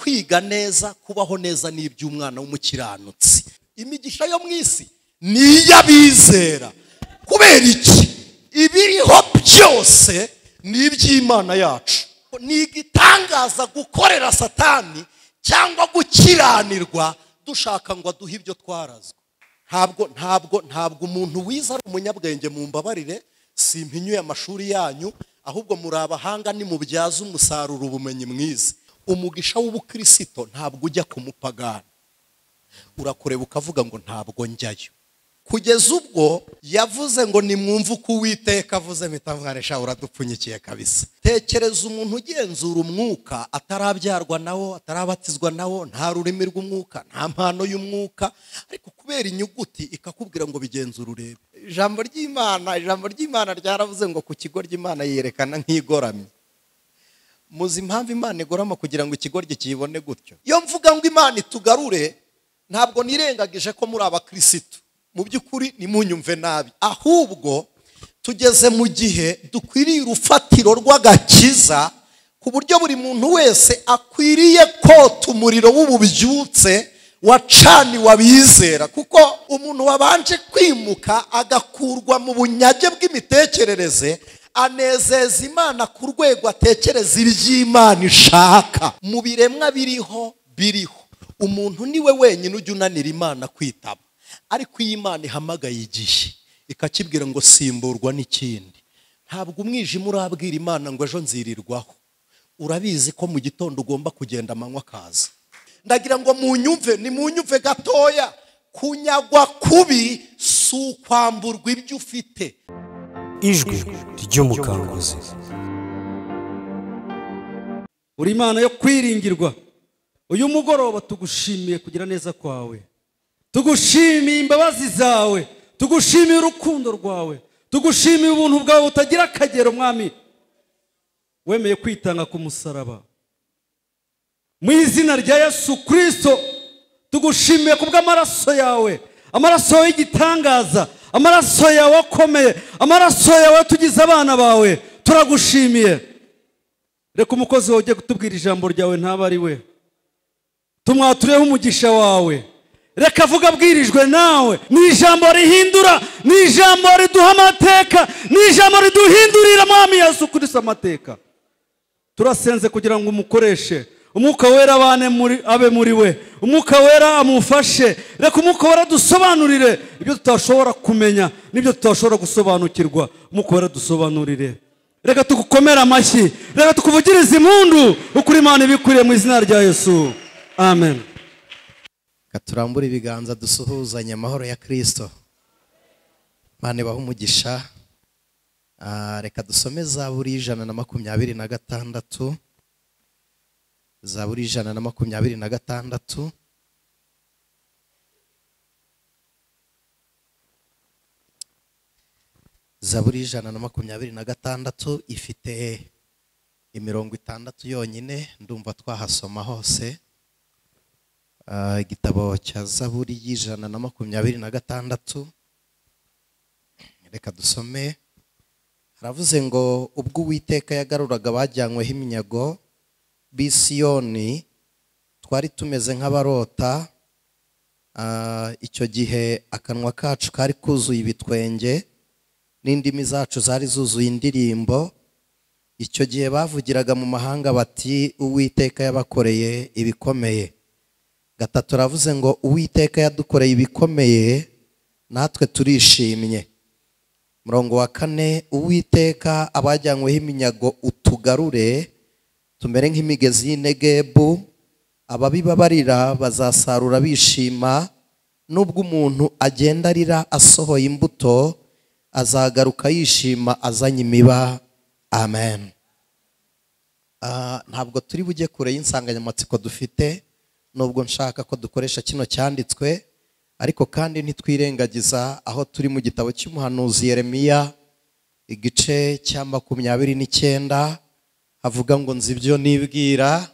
kwiga neza, kubaho neza n'iby'umwana w'umukiranutsi. Imigisha yo mu isi ni iy'abizera. Kubera iki? Ibiriho byose ni iby'Imana yacu. Ni igitangaza gukorera Satani cyangwa gukiranirwa dushaka ngo aduhe ibyo twarazwe. Ntabwo umuntu wiza ari umunyabwenge, mu mbabarire, simpinyuye amashuri yanyu, ahubwo muri abahanga ni mubyaza umusaruro ubumenyi mwiza. Umugisha w'ubukristo ntabwo ujya ku mupagani. Urakureba ukavuga ngo ntabwo njyayo. Kugeza ubwo yavuze ngo nimwumve uko Uwiteka avuze, mitamwaresha uradupfunyikiye kabisa. Tekereza umuntu ugenzura umwuka, atarabyarwa nawo, atarabatizwa nawo, nta rurimi rw'umwuka, nta mpano y'umwuka, ariko kubera inyuguti ikakubwira ngo bigenzura urebe. Ijambo ry'Imana ryaravuze ngo ku kigo ry'Imana yerekana nk'igoramye. Muzi impamvu Imana igorama kugira ngo ikigoryi kiyibone gutyo? Iyo mvuga ngo Imana itugarure, ntabwo nirengagije ko muri abakristo. Mu by'ukuri nimunyumve nabi, ahubwo tugeze mu gihe dukwiriye urufatiro rw'agakiza, ku buryo buri muntu wese akwiriye kota umuriro w'ububyutse wacaniwe abizera. Kuko umuntu wabanje kwimuka agakurwa mu bunyage bw'imitekerereze, anezeza Imana ku rwego atekereza iby'Imana ishaka. Mu biremwa biriho umuntu niwe wenyine ujya unanira Imana kwitaba. Ariko iyi Imana ihamagaye igihe ikakibwira ngo simburwa n'ikindi. Ntabwo umwijima urabwira Imana ngo ejo nzirirwaho. Urabizi ko mu gitondo ugomba kugenda amanywa akaza. Ndagira ngo nimunyumve gatoya, kunyagwa kubi si ukwamburwa ibyo ufite. Ijwi ry'Umukanguzi. Uri Imana yo kwiringirwa. Uyu mugoroba tugushimiye kugira neza kwawe, tugushimiye imbabazi zawe, tugushimiye urukundo rwawe, tugushimiye ubuntu bwawe butagira akagero. Mwami, wemeye kwitanga ku musaraba. Mu izina rya Yesu Kristo tugushimiye kubw'amaraso yawe, amaraso yawe y'igitangaza, amaraso yawe akomeye, amaraso yawe tugize abana bawe. Turagushimiye. Reka umukozi wawe ujye kutubwira ijambo ryawe ntaba ari we. Tumwatureho umugisha wawe. Reka avuga abwirijwe nawe. Ni ijambo rihindura, ni ijambo riduha amateka, ni ijambo riduhindurira Mwami Yesu Kristo amateka. Turasenze kugira ngo umukoreshe. Umwuka wera abe muri we, umwuka wera amufashe. Reka umwuka wera dusobanurire ibyo tutashobora kumenya n'ibyo tutashobora gusobanukirwa. Umwuka wera dusobanurire. Reka tugukomere amashyi, reka tukuvugirize impundu ukuri Imana ibikwiriye mu izina rya Yesu. Amen. Katurambura ibiganza dusuhuzanye amahoro ya Kristo. Imana ibahe umugisha. Reka dusome Zaburi 126. Zaburi 126. Zaburi 126 ifite imirongo 6 yonyine, ndumva twahasoma hose. Igitabo cya Zaburi 126. Reka dusome. Haravuze ngo ubwo Uwiteka yagaruraga abajyanyweho iminyago b'i Siyoni, twari tumeze nk'abarota. Icyo gihe akanwa kacu kari kuzuye ibitwenge, n'indimi zacu zari zuzuye indirimbo. Icyo gihe bavugiraga mu mahanga bati Uwiteka yabakoreye ibikomeye. Gatatu ravuze ngo Uwiteka yadukoreye ibikomeye, natwe turishimye. Murongo wa 4, Uwiteka abajyanyweho iminyago utugarure, tumere nk'imigezi y'Inegebu. Ababibabarira bazasarura bishima, nubwo umuntu agenda arira asohoye imbuto, azagaruka yishima azanye imiba. Amen. Ntabwo turi bujye kure y'insanganyamatsiko dufite, nubwo nshaka ko dukoresha kino cyanditswe, ariko kandi ntitwirengagiza aho turi mu gitabo cy'umuhanuzi Yeremiya, igice cya 29, havuga ngo nzi ibyo nibwira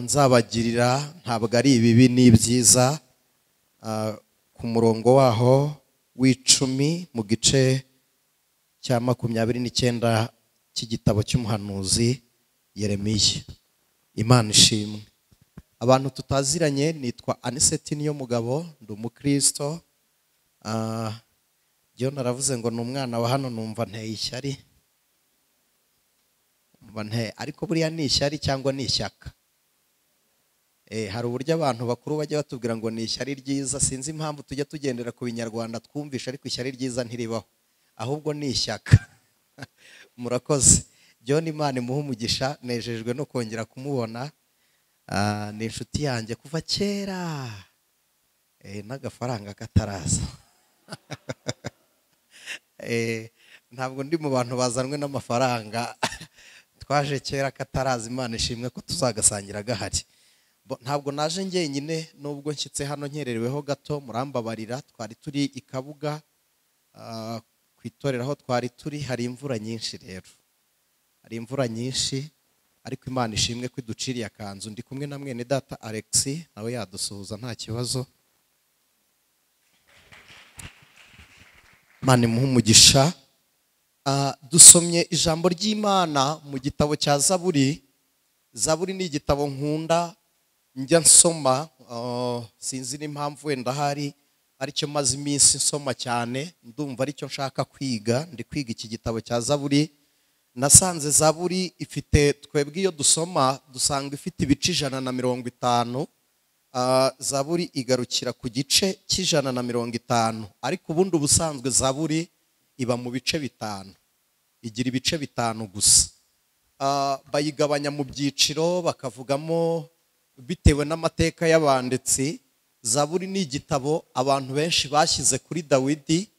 nzabagirira, ntabwo ari ibibi n'ibyiza. Ku murongo waho w'10 mu gice cya 29 cy'igitabo cy'umuhanuzi Yeremiya. Imana ishimwe. Abantu tutaziranye, nitwa Anicet Niyomugabo, ndi umukristo. John naravuze ngo ni umwana wa hano, numva nteye ishyari. Ariko buriya ni ishyari cyangwa ni ishyaka? Hari uburyo abantu bakuru bajya batubwira ngo ni ishyari ryiza. Sinzi impamvu tujya tugendera ku binyarwanda twumvisha, ariko ishyari ryiza ntiribaho, ahubwo ni ishyaka. Murakoze. John, Imana imuhe umugisha, nejejwe no kongera kumubona. Ni inshuti yanjye kuva kera, n'agafaranga kataraza. Ntabwo ndi mu bantu bazanwe n'amafaranga, twaje kera kataraza. Imana ishimwe ko tuzagasangira gahari. Ntabwo naje njyenyine, nubwo nshyitse hano nkerereweho gato, murambabarira. Twari turi i Kabuga ku itorero aho twari turi, hari imvura nyinshi. Rero hari imvura nyinshi, ariko Imana ishimwe ko iduciriye akanzu. Ndi kumwe na mwene data Alex, nawe yadusuhuza nta kibazo. Imana imuhe umugisha. Dusomye ijambo ry'Imana mu gitabo cya Zaburi. Zaburi ni igitabo nkunda njya nsoma, sinzi n'impamvu wenda hari aricyo maze iminsi nsoma cyane, ndumva aricyo nshaka kwiga. Ndi kwiga iki gitabo cya Zaburi. Nasanze Zaburi ifite, twebwe iyo dusoma dusanga ifite ibice 150. Zaburi igarukira ku gice cy'150, ariko ubundi ubusanzwe Zaburi iba mu bice 5, igira ibice 5 gusa. Bayigabanya mu byiciro bakavugamo bitewe n'amateka y'abanditsi. Zaburi ni igitabo abantu benshi bashyize kuri Dawidi,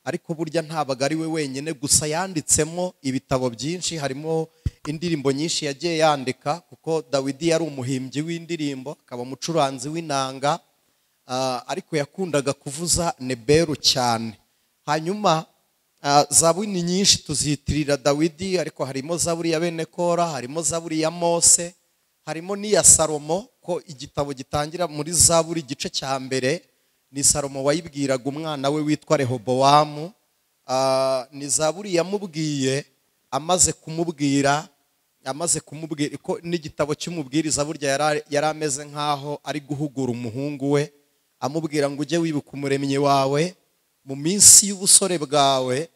ariko burya ntabaga ari we wenyine gusa yanditsemo ibitabo byinshi. Harimo indirimbo nyinshi yagiye yandika, kuko Dawidi yari umuhimbyi w'indirimbo, akaba umucuranzi w'inanga, ariko yakundaga kuvuza neberu cyane. Hanyuma Zaburi ni nyinshi tuzitirira Dawidi, ariko harimo Zaburi ya bene Kora, harimo Zaburi ya Mose, harimo n'iya Salomo. Ko igitabo gitangira muri Zaburi igice cya mbere ni Salomo wayibwiraga umwana we witwa Rehobowamu. Ni Zaburi yamubwiye amaze kumubwira ko n'igitabo cy'umubwiriza burya yari ameze nk'aho ari guhugura umuhungu we, amubwira ngo ujye wibuka umuremyi wawe mu minsi y'ubusore bwawe.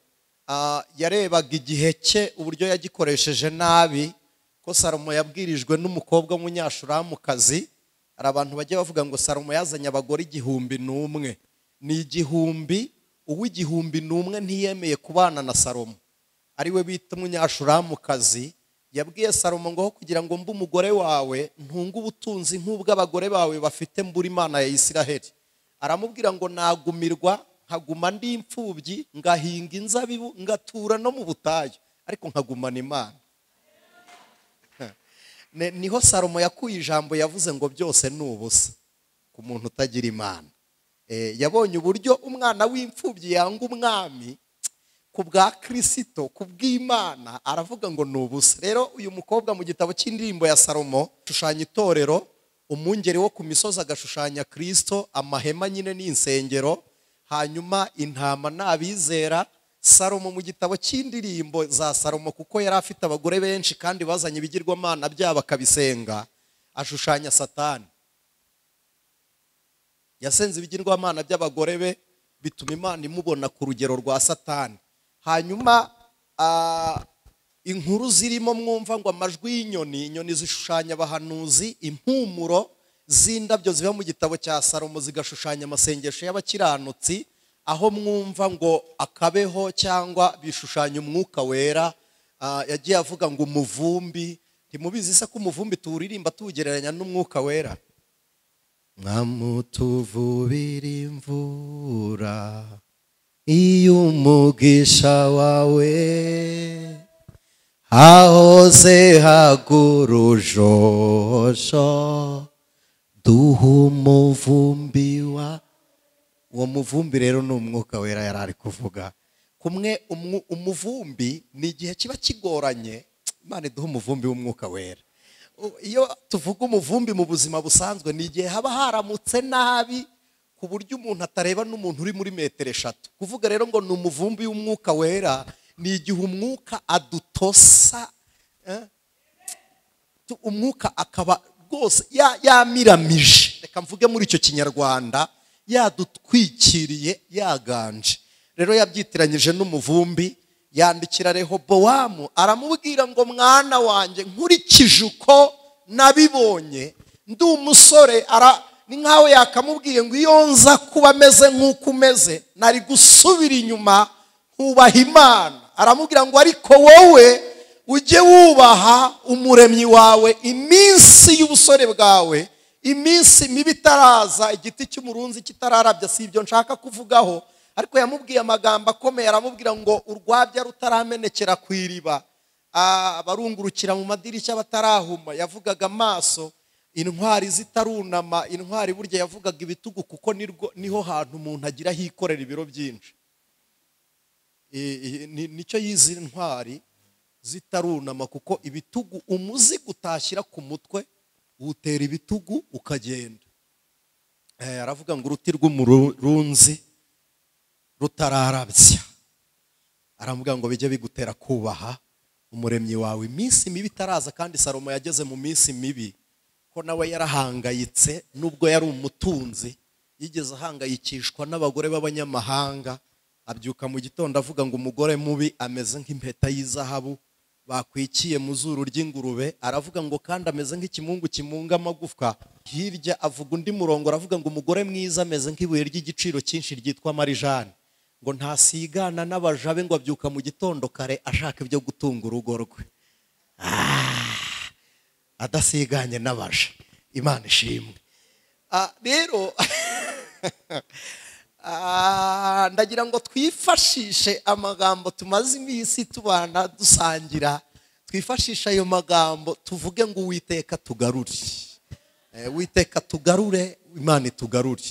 Yarebaga igihe cye uburyo yagikoresheje nabi, ko Salomo yabwirijwe n'umukobwa w'umunyashuramukazi. Hari abantu bajya bavuga ngo Salomo yazanye abagore 1,000. Ni 1,000, uw'1,000 ntiyemeye kubana na Salomo, ari we bita umunyashuramukazi. Yabwiye Salomo ngo kugira ngo mbe umugore wawe ntunga ubutunzi nk'ubw'abagore bawe bafite, mbura Imana ya Isiraheli. Aramubwira ngo nagumirwa nkaguma ndi imfubyi, ngahinga inzabibu, ngatura no mu butayu, ariko nkagumana Imana. Niho Salomo yakuye ijambo yavuze ngo byose ni ubusa ku muntu utagira Imana. Yabonye uburyo umwana w'imfubyi yanga umwami, ku bwa Kristo, ku bw'Imana, aravuga ngo ni ubusa. Rero uyu mukobwa mu gitabo cy'indirimbo ya Salomo ashushanya itorero, umwungeri wo ku misozi agashushanya Kristo, amahema nyine ni insengero, hanyuma intama n'abizera. Salomo mu gitabo cy'indirimbo za Salomo, kuko yari afite abagore benshi kandi bazanye ibigirwamana byabo akabisenga, ashushanya Satani. Yasenze ibigirwamana by'abagore be, bituma Imana imubona ku rugero rwa Satani. Hanyuma inkuru zirimo mwumva ngo amajwi y'inyoni, inyoni zishushanya abahanuzi, impumuro z'indabyo ziba mu gitabo cya Salomo zigashushanya amasengesho y'abakiranutsi, aho mwumva ngo akabeho cyangwa bishushanya umwuka wera. Yagiye avuga ngo umuvumbi, ntimubizi se ko umuvumbi tuwuririmba tuwugereranya n'umwuka wera? Mwamutuvubira imvura iyo umugisha wawe hahoze hagurujosho, duha umuvumbi wa. Uwo muvumbi rero ni umwuka wera yari ari kuvuga. Kumwe umuvumbi ni igihe kiba kigoranye, Imana iduha umuvumbi w'umwuka wera. Iyo tuvuga umuvumbi mu buzima busanzwe, ni igihe haba haramutse nabi ku buryo umuntu atareba n'umuntu uri muri 3 metero. Kuvuga rero ngo ni umuvumbi w'umwuka wera, ni igihe umwuka adutosa umwuka akaba rwose yamiramije, reka mvuge muri icyo kinyarwanda, yadutwikiriye yaganje. Rero yabyitiranyije n'umuvumbi, yandikira Rehobowamu aramubwira ngo mwana wanjye, nkurikije uko nabibonye ndi umusore, ni nkaho yakamubwiye ngo iyo nza kuba ameze nk'uko umeze nari gusubira inyuma nkubaha Imana. Aramubwira ngo ariko wowe ujye wubaha umuremyi wawe iminsi y'ubusore bwawe, iminsi mibi itaraza, igiti cy'umurunzi kitararabya. Si ibyo nshaka kuvugaho, ariko yamubwiye amagambo akomeye. Aramubwira ngo urwabya rutaramenekera ku iriba, abarungurukira mu madirishya batarahuma. Yavugaga amaso, intwari zitarunama. Intwari burya yavugaga ibitugu, kuko niho hantu umuntu agira hikorera ibiro byinshi. Nicyo yizi intwari zitarunama, kuko ibitugu umuzigo utashyira ku mutwe utera ibitugu ukagenda. Aravuga ngo uruti rw'umurunzi rutararabya. Aravuga ngo bijye bigutera kubaha umuremyi wawe iminsi mibi itaraza. Kandi Salomo yageze mu minsi mibi, ko nawe yarahangayitse. Nubwo yari umutunzi, yigeze ahangayikishwa n'abagore b'abanyamahanga. Abyuka mu gitondo avuga ngo umugore mubi ameze nk'impeta y'izahabu bakwikiye mu zuru ry'ingurube. Aravuga ngo kandi ameze nk'ikimungu kimunga amagufwa. Hirya avuga undi murongo, aravuga ngo umugore mwiza ameze nk'ibuye ry'igiciro cyinshi ryitwa marijani. Ngo ntasigana n'abajabe, ngo abyuka mu gitondo kare ashaka ibyo gutunga urugo rwe, adasiganye n'abaja. Imana ishimwe. Rero ndagira ngo twifashishe amagambo tumaze iminsi tubana dusangira. Twifashishe ayo magambo tuvuge ngo Uwiteka tugarure, Uwiteka tugarure, Imana itugarure.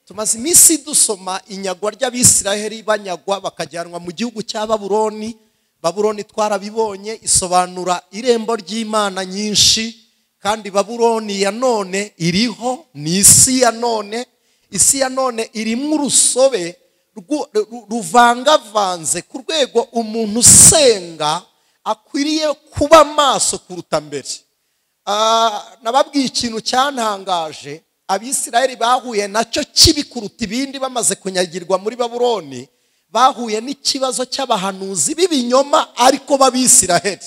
Tumaze iminsi dusoma inyagwa ry'Abisiraheli, banyagwa bakajyanwa mu gihugu cya Babuloni. Babuloni twarabibonye, isobanura irembo ry'Imana nyinshi. Kandi Babuloni ya none iriho, ni isi ya none. Isi ya none irimo urusobe ruvangavanze ku rwego umuntu usenga akwiriye kuba maso kuruta mbere. Nababwiye ikintu cyantangaje. Abisiraheli bahuye nacyo kibi kuruta ibindi bamaze kunyagirwa muri Babuloni. Bahuye n'ikibazo cy'abahanuzi b'ibinyoma ariko b'Abisiraheli.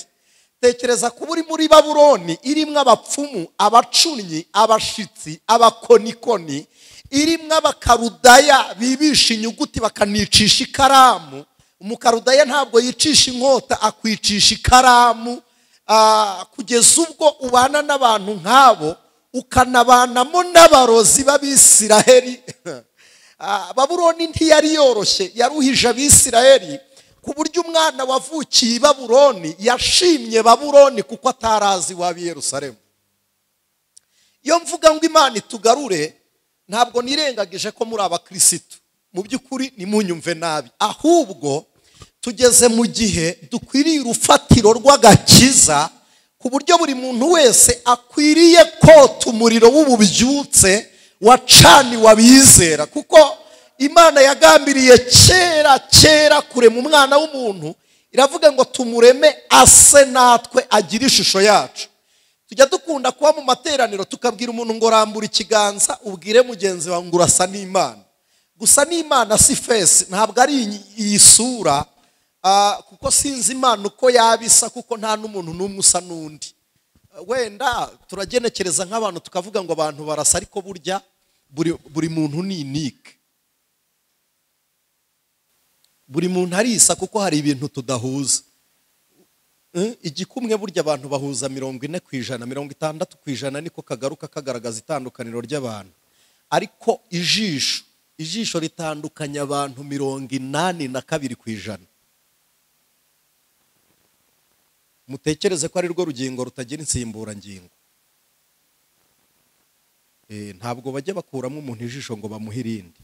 Tekereza kuba uri muri Babuloni irimo abapfumu, abacunnyi, abashitsi, abakonikoni, irimo abakarudaya bibisha inyuguti bakanicisha ikaramu. Umukarudaya ntabwo yicisha inkota, akwicisha ikaramu. Kugeza ubwo ubana n'abantu nk'abo, ukanabanamo n'abarozi b'Abisiraheli. Babuloni ntiyari yoroshye, yaruhije Abisiraheli ku buryo umwana wavukiye i Babuloni yashimye Babuloni kuko atarazi w'ab'i Yerusalemu. Iyo mvuga ngo Imana itugarure, ntabwo nirengagije ko muri abakirisitu. Mu by'ukuri nimunyumve nabi, ahubwo tugeze mu gihe dukwiriye urufatiro rw'agakiza, ku buryo buri muntu wese akwiriye kota umuriro w'ububyutse wacaniwe abizera. Kuko Imana yagambiriye kera kurema umwana w'umuntu, iravuga ngo tumureme ase natwe, agire ishusho yacu. Tujya dukunda kuba mu materaniro tukabwira umuntu ngo rambura ikiganza ubwire mugenzi wawe ngo urasa n'Imana. Gusa n'Imana si fesi, ntabwo ari iyi sura, kuko sinzi Imana uko yabisa, kuko nta n'umuntu n'umwe usa n'undi. Wenda turagenekereza nk'abantu tukavuga ngo abantu barasa, ariko burya buri muntu ni unique. Buri muntu arisa kuko hari ibintu tudahuza. Igikumwe burya abantu bahuza 40%, 60% niko kagaruka kagaragaza itandukaniro ry'abantu. Ariko ijisho ritandukanya abantu 82%. Mutekereze ko ari rwo rugingo rutagira insimburangingo. Ntabwo bajya bakuramo umuntu ijisho ngo bamuhe irindi.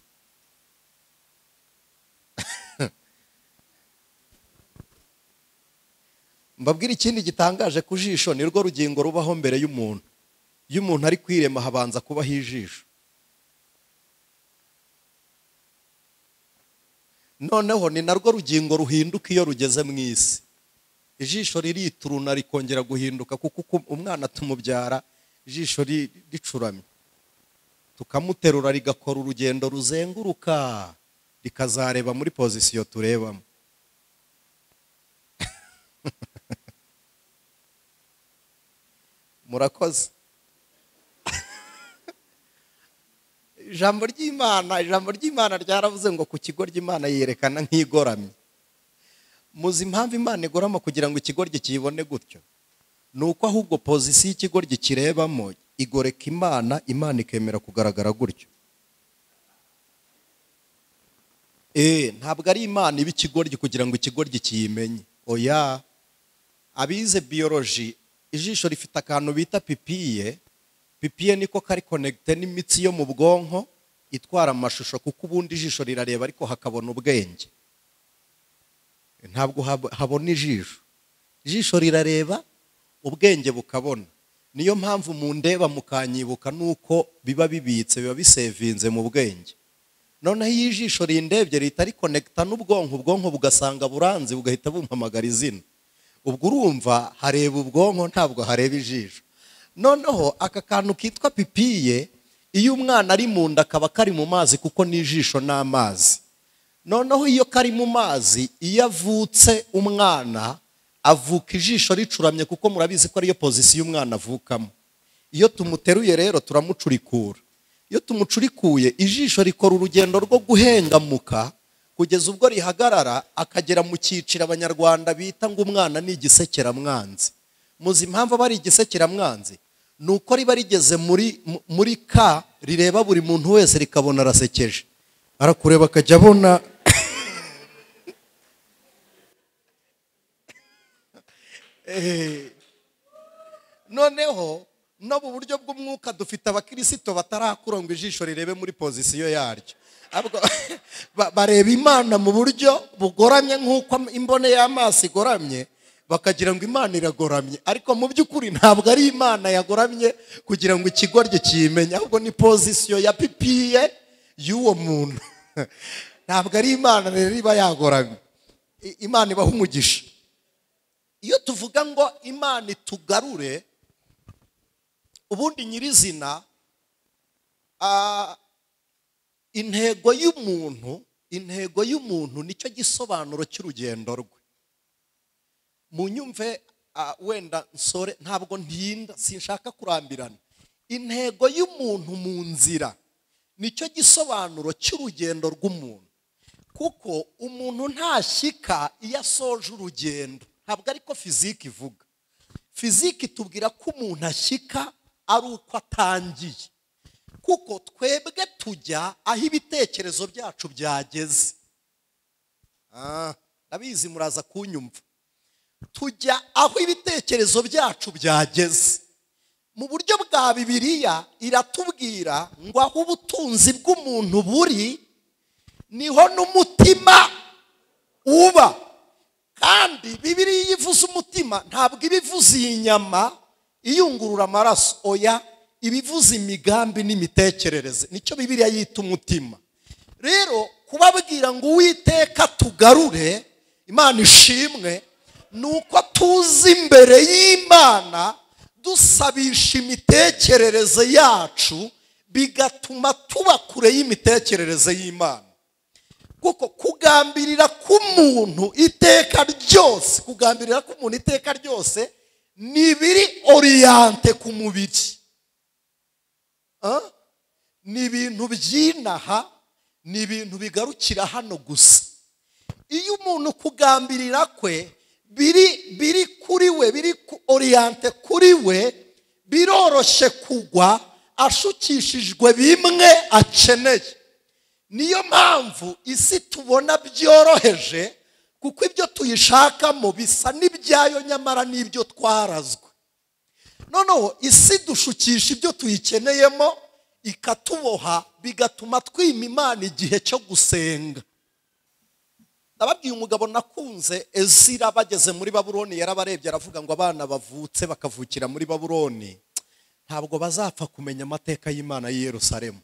Mbabwira ikindi gitangaje ku jisho, ni rwo rugingo rubaho mbere y'umuntu. Iyo umuntu ari kwirema habanza kubaho ijisho. Noneho ni narwo rugingo ruhinduka iyo rugeze mu isi. ijisho ririturuna rikongera guhinduka, kuko umwana tumubyara ijisho ricuramye, tukamuterura rigakora urugendo ruzenguruka rikazareba muri pozisiyo turebamo. Murakoze. Ijambo ry'Imana ryaravuze ngo ku kigo ry'Imana yerekana nk'igoramye. Muzi impamvu Imana igorama kugira ngo ikigoryi kiyibone gutyo? Nuko ahubwo pozisiyo ikigoryi kirebamo igoreka Imana, Imana ikemera kugaragara gutyo. Ntabwo ari Imana iba ikigoryi kugira ngo ikigoryi kiyimenye. Oya, abize biology, ijisho rifite akantu bita pipiye. Pipiye niko kari connecte n'imitsi yo mu bwonko itwara amashusho, kuko ubundi ijisho rirareba ariko hakabona ubwenge. Ntabwo habona ijisho. Ijisho rirareba, ubwenge bukabona. Niyo mpamvu mundeba mukanyibuka nuko biba bibitse, biba bisevinze mu bwenge. Noneho iyo ijisho rindebye ritari connecta n'ubwonko, ubwonko bugasanga buranze, bugahita bumpamagara izina. Ubwo urumva hareba ubwonko, ntabwo hareba ijisho. Noneho aka kantu kitwa pipiye, iyo umwana ari mu nda kaba kari mu mazi, kuko n'ijisho n'amazi. Noneho iyo kari mu mazi, iyo avutse umwana avuka ijisho ricuramye, kuko murabizi ko ariyo pozisiyo umwana avukamo. Iyo tumuteruye rero turamucurikura. Iyo tumucurikuye ijisho rikora urugendo rwo guhengamuka kugeza ubwo rihagarara, akagera mu cyiciro Abanyarwanda bita ngo umwana ni igisekeramwanzi. Muzi impamvu bari igisekeramwanzi? Nuko riba rigeze muri ka rireba buri muntu wese rikabona arasekeje. Arakureba akajya abona noneho no mu buryo bw'umwuka dufite abakirisito batarakura ngo ijisho rirebe muri pozisiyo yaryo. Bareba Imana mu buryo bugoramye, nk'uko imbone y'amaso igoramye, bakagira ngo Imana iragoramye, ariko mu by'ukuri ntabwo ari Imana yagoramye kugira ngo ikigoryi kiyimenye, ahubwo ni pozisiyo ya pipiye y'uwo muntu. Ntabwo ari Imana rero iba yagoramye. Imana ibaha umugisha. Iyo tuvuga ngo Imana itugarure, ubundi nyirizina intego y'umuntu nicyo gisobanuro cy'urugendo rwe. Munyumve wenda nsore, ntabwo ntinda, sinshaka kurambirana. Intego y'umuntu mu nzira nicyo gisobanuro cy'urugendo rw'umuntu, kuko umuntu ntashyika iyo asoje urugendo. Ntabwo ariko fiziki ivuga. Fiziki tubwira ko umuntu ashyika ari uko atangiye, kuko twebwe tujya aho ibitekerezo byacu byageze. Ndabizi muraza kunyumva. Tujya aho ibitekerezo byacu byageze. Mu buryo bwa Bibiliya iratubwira ngo aho ubutunzi bw'umuntu buri niho n'umutima uba. Kandi Bibiliya ivuze umutima ntabwo ibivuze iyi nyama iyungurura amaraso, oya, ibivuze imigambi n'imitekerereze. Nicyo Bibiliya yita umutima. Rero kubabwira ngo Uwiteka tugarure, Imana ishimwe, nuko tuzi imbere y'Imana dusabisha imitekerereze yacu, bigatuma tuba kure y'imitekerereze y'Imana. Kuko kugambirira k'umuntu iteka ryose ni biri oriyante ku mubiri. Ni ibintu byinaha, ni ibintu bigarukira hano gusa. Iyo umuntu kugambirira kwe biri kuri we, biri oriyante kuri we, biroroshye kugwa ashukishijwe bimwe akeneye. Niyo mpamvu isi tubona byoroheje, kuko ibyo tuyishakamo bisa n'ibyayo, nyamara n'ibyo twarazwe. Noneho isi dushukisha ibyo tuyikeneyemo, ikatuboha, bigatuma twima Imana igihe cyo gusenga. Ndababwiye umugabo nakunze, Ezira bageze muri Babuloni yarabarebye aravuga ngo abana bavutse bakavukira muri Babuloni ntabwo bazapfa kumenya amateka y'Imana y'i Yerusalemu.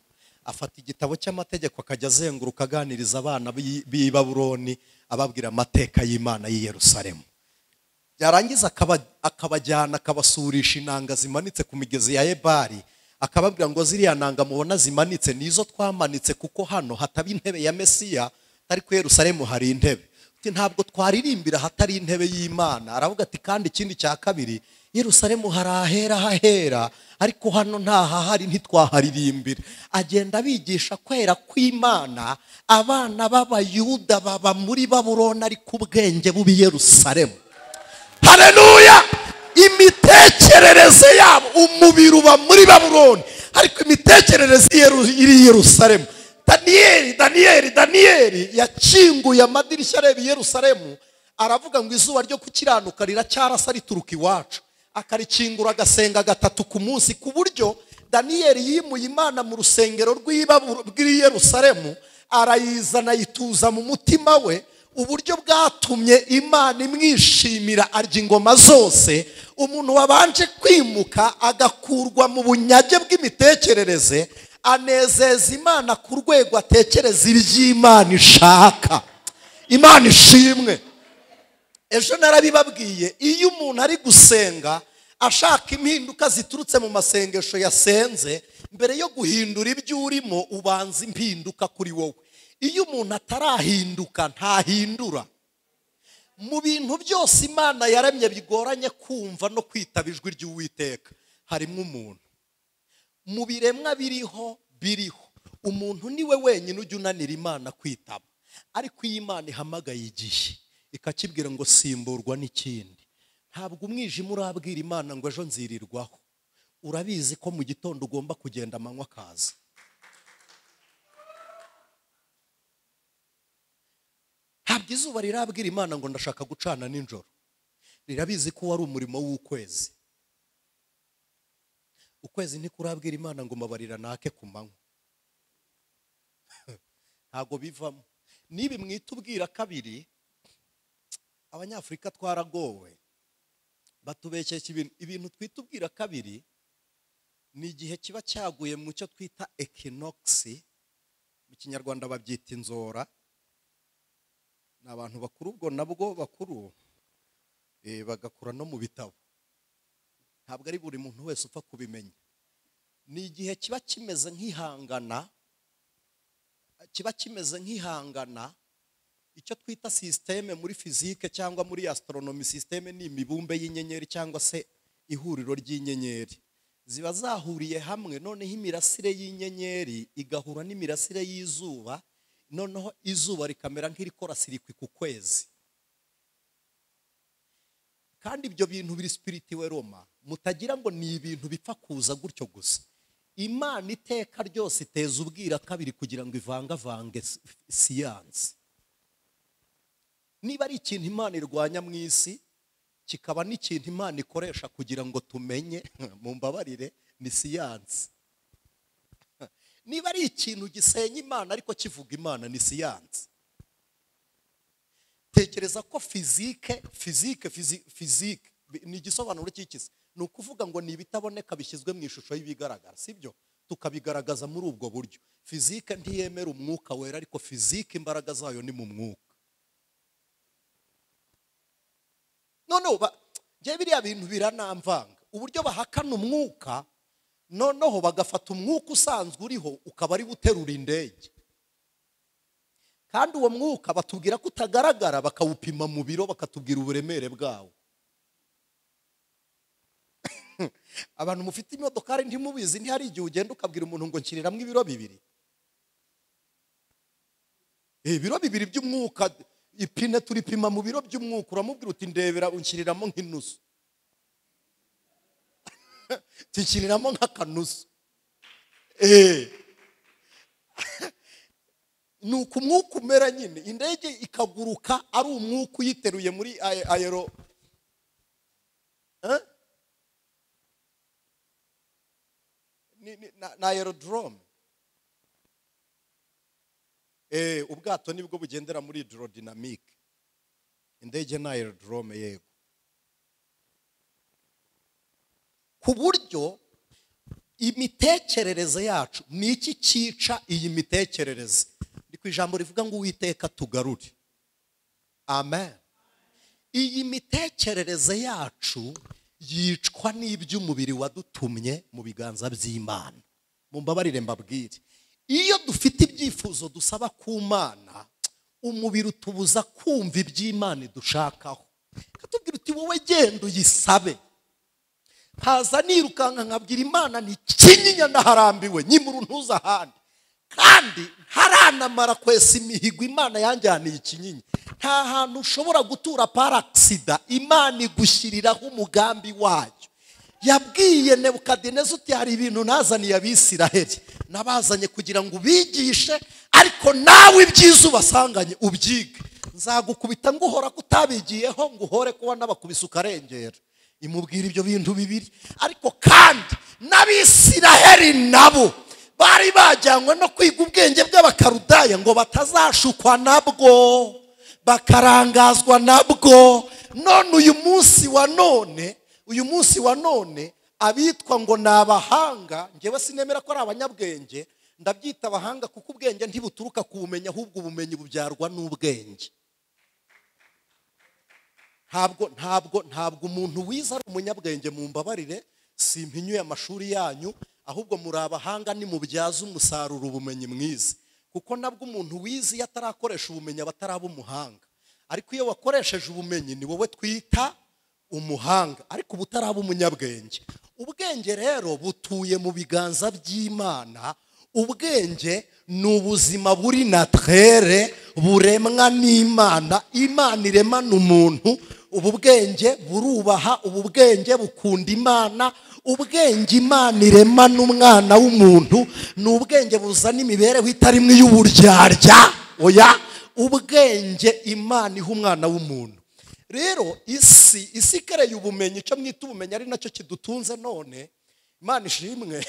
Afata igitabo cy'amategeko akajya azenguruka aganiriza abana b'i Babuloni ababwira amateka y'Imana y'i Yerusalemu. yarangiza akabajyana akabasurisha inanga zimanitse ku migezi ya Ebali, akababwira ngo ziriya nanga mubona zimanitse nizo twamanitse kuko hano hataba intebe ya Mesiya, atari ku Yerusalemu hari intebe. Ntabwo twaririmbira hatari intebe y'Imana. Aravuga ati kandi ikindi cya kabiri, Yerusalemu hari ahera hahera, ariko hano ntahahari ntitwaharirimbira. Agenda abigisha kwera kw'Imana. Abana b'Abayuda baba muri Babuloni ariko ubwenge bubi Yerusalemu. Haleluya! Imitekerereze yabo, umubiri uba muri Babuloni ariko imitekerereze iri Yerusalemu. Daniyeli yakinguye amadirishya areba Yerusalemu, aravuga ngo izuba ryo gukiranuka riracyarasa rituruka iwacu. Akarikingura agasenga gatatu ku munsi, ku buryo Daniyeli yimuye Imana mu rusengero rw'i Yerusalemu, arayizana yituza mu mutima we, uburyo bwatumye Imana imwishimira, arya ingoma zose. Umuntu wabanje kwimuka agakurwa mu bunyage bw'imitekerereze, anezeza Imana ku rwego atekereza iry'Imana ishaka. Imana ishimwe. Ejo narabibabwiye, iyo umuntu ari gusenga ashaka impinduka ziturutse mu masengesho yasenze, mbere yo guhindura ibyo urimo ubanza impinduka kuri wowe. Iyo umuntu atarahinduka ntahindura. Mu bintu byose Imana yaremye bigoranye kumva no kwitaba ijwi ry'Uwiteka harimo umuntu. Mu biremwa biriho umuntu niwe wenyine ujya unanira Imana kwitaba. Ariko iyo Imana ihamagaye igihe ikakibwira ngo simburwa n'ikindi, ntabwo umwijima urabwira Imana ngo ejo nzirirwaho. Urabizi ko mu gitondo ugomba kugenda amanywa akaza. Ntabwo izuba rirabwira Imana ngo ndashaka gucana nijoro. Rirabizi ko wari umurimo w'ukwezi. Ukwezi ntikurabwira Imana ngo mbabarira nake ku manywa. Ntabwo bivamo. Nibi mwitubwira kabiri, Abanyafurika twaragowe. Batubekesha ibintu twitubwira kabiri, ni igihe kiba cyaguye mu cyo twita equinoxe, mu Kinyarwanda babyita inzora. N'abantu bakuru, ubwo nabwo bakuru bagakura no mu bitabo. Ntabwo ari buri muntu wese upfa kubimenya. Ni igihe kiba kimeze nk'ihangana, icyo twita systeme muri physique cyangwa muri astronomy. Systeme ni imibumbe y'inyenyeri cyangwa se ihuriro ry'inyenyeri. Ziba zahuriye hamwe, noneho imirasire y'inyenyeri igahura n'imirasire y'izuba, noneho izuba rikamera nk'irikora sirikwi ku kwezi. Kandi ibyo bintu biri spirituwe Roma, mutagira ngo ni ibintu bipfa kuza gutyo gusa. Imana iteka ryose iteza ubwira kabiri kugira ngo ivangavange siyansi. Niba ari ikintu Imana irwanya mu isi, kikaba n'ikintu Imana ikoresha kugira ngo tumenye, mu mbabarire, ni siyansi. Niba ari ikintu gisenya Imana ariko kivuga Imana, ni siyansi. Tekereza ko fizike ni igisobanuro cy'ikisi. Ni ukuvuga ngo ni ibitaboneka bishyizwe mu ishusho y'ibigaragara, sibyo? Tukabigaragaza muri ubwo buryo. Fizike ntiyemera umwuka wera, ariko fizike imbaraga zayo ni mu mwuka. Noneho njye biriya bintu biranamvanga. Uburyo bahakana umwuka, noneho bagafata umwuka usanzwe uriho ukaba ari buterura indege. Kandi uwo mwuka batubwira ko utagaragara, bakawupima mu biro, bakatubwira uburemere bwawo. Abantu mufite imodokari ntimubizi, ntihari igihe ugenda ukabwira umuntu ngo nshyiriramo ibiro 2. Ibiro 2 by'umwuka, ipine turipima mu biro by'umwuka, uramubwira uti ndebera unshiriramo nk'inusu. Tishiriramo nk'akanusu. Nuko umwuka umera nyine, indege ikaguruka ari umwuka uyiteruye muri aero na aerodrome. Ubwato nibwo bugendera muri hydrodynamic. Indege na aerodrome yego. Ku buryo imitekerereze yacu ni iki cyica iyi mitekerereze. Ndi ku ijambo rivuga ngo Uwiteka tugarure. Amen. iyi mitekerereze yacu yicwa n'iby'umubiri wadutumye mu biganza by'Imana. Mumbabarire mbabwire, iyo dufite ibyifuzo dusaba ku Mana, umubiri utubuza kumva iby'Imana dushakaho. Katubwira uti wowe genda uyisabe. Haza nirukanka nkabwira Imana ni kinyinya ndaharambiwe nyimuru ntuza ahandi, kandi haranamara kwesa imihigo Imana yanjyaniye ikinyinya. Nta hantu ushobora gutura paraksida Imana igushyiriraho umugambi wayo. Yabwiye Nebukadineza uti hari ibintu nazaniye Abisiraheli, nabazanye kugira ngo ubigishe, ariko nawe ibyiza ubasanganye ubyige. Nzagukubita nguhora kutabigiyeho, nguhore kuba n'abakubise ukarengera. Imubwira ibyo bintu bibiri. Ariko kandi n'Abisiraheli nabo bari bajyanywe no kwiga ubwenge bw'Abakarudaya ngo batazashukwa nabwo, bakarangazwa nabwo. None uyu munsi wa none abitwa ngo ni abahanga, njyewe sinemera ko ari abanyabwenge, ndabyita abahanga kuko ubwenge ntibuturuka ku bumenyi, ahubwo ubumenyi bubyarwa n'ubwenge. Ntabwo umuntu wize ari umunyabwenge. Mumbabarire, simpinyuye amashuri yanyu, ahubwo muri abahanga nimubyaza umusaruro ubumenyi mwiza. Kuko nabwo umuntu wize iyo atarakoresha ubumenyi aba ataraba umuhanga, ariko iyo wakoresheje ubumenyi ni wowe twita umuhanga, ariko uba utaraba umunyabwenge. Ubwenge rero butuye mu biganza by'Imana. Ubwenge ni ubuzima buri naturere buremwa n'Imana. Imana iremana umuntu, ubu bwenge burubaha, ubu bwenge bukunda Imana. Ubwenge Imana iremana umwana w'umuntu ni ubwenge buzana imibereho itarimo iy'uburyarya. Oya, ubwenge Imana iha umwana w'umuntu. Rero isi ikereye ubumenyi, icyo mwita ubumenyi ari nacyo kidutunze none. Imana ishimwe,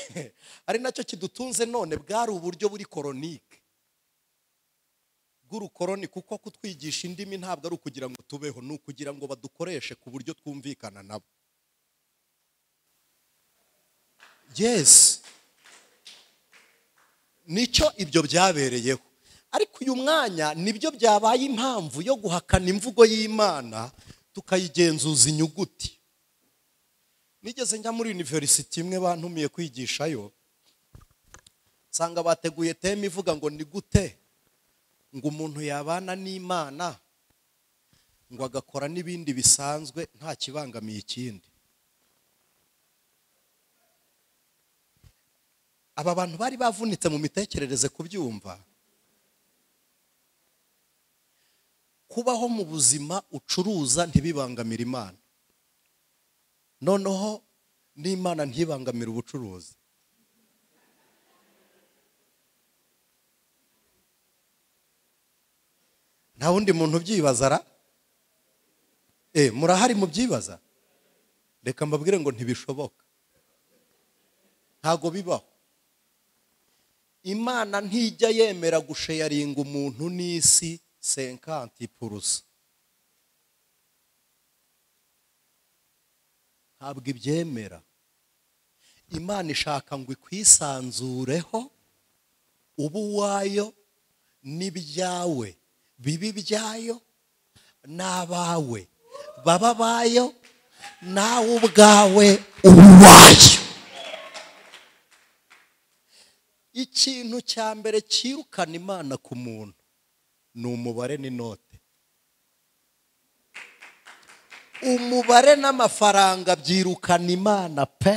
ari nacyo kidutunze none. Bwari uburyo buri koronike bw'urukoroni, kuko kutwigisha indimi ntabwo ari ukugira ngo tubeho, ni ukugira ngo badukoreshe ku buryo twumvikana nabo. Yes, nicyo ibyo byabereyeho. Ariko uyu mwanya nibyo byabaye impamvu yo guhakana imvugo y'Imana, tukayigenzuza inyuguti. Nigeze njya muri university imwe bantumiye kwigishayo, nsanga bateguye teme ivuga ngo ni gute ngo umuntu yabana n'Imana ngo agakora n'ibindi bisanzwe nta kibangamiye ikindi. Aba bantu bari bavunitse mu mitekerereze kubyumva. Kubaho mu buzima ucuruza ntibibangamira Imana, noneho n'Imana ntibangamira ubucuruzi. Nta wundi muntu byibazara. Murahari mu byibaza? Reka mbabwire ngo ntibishoboka, ntago bibaho. Imana ntijya yemera gusharinga umuntu n'isi 50%. Ntabwo ibyemera. Imana ishaka ngo ikwisanzureho, ubu wayo n'ibyawe bibi byayo, n'abawe baba bayo, nawe ubwawe uwayo. Ikintu cya mbere cyirukana Imana ku muntu ni umubare n'inote. Umubare n'amafaranga byirukana Imana pe.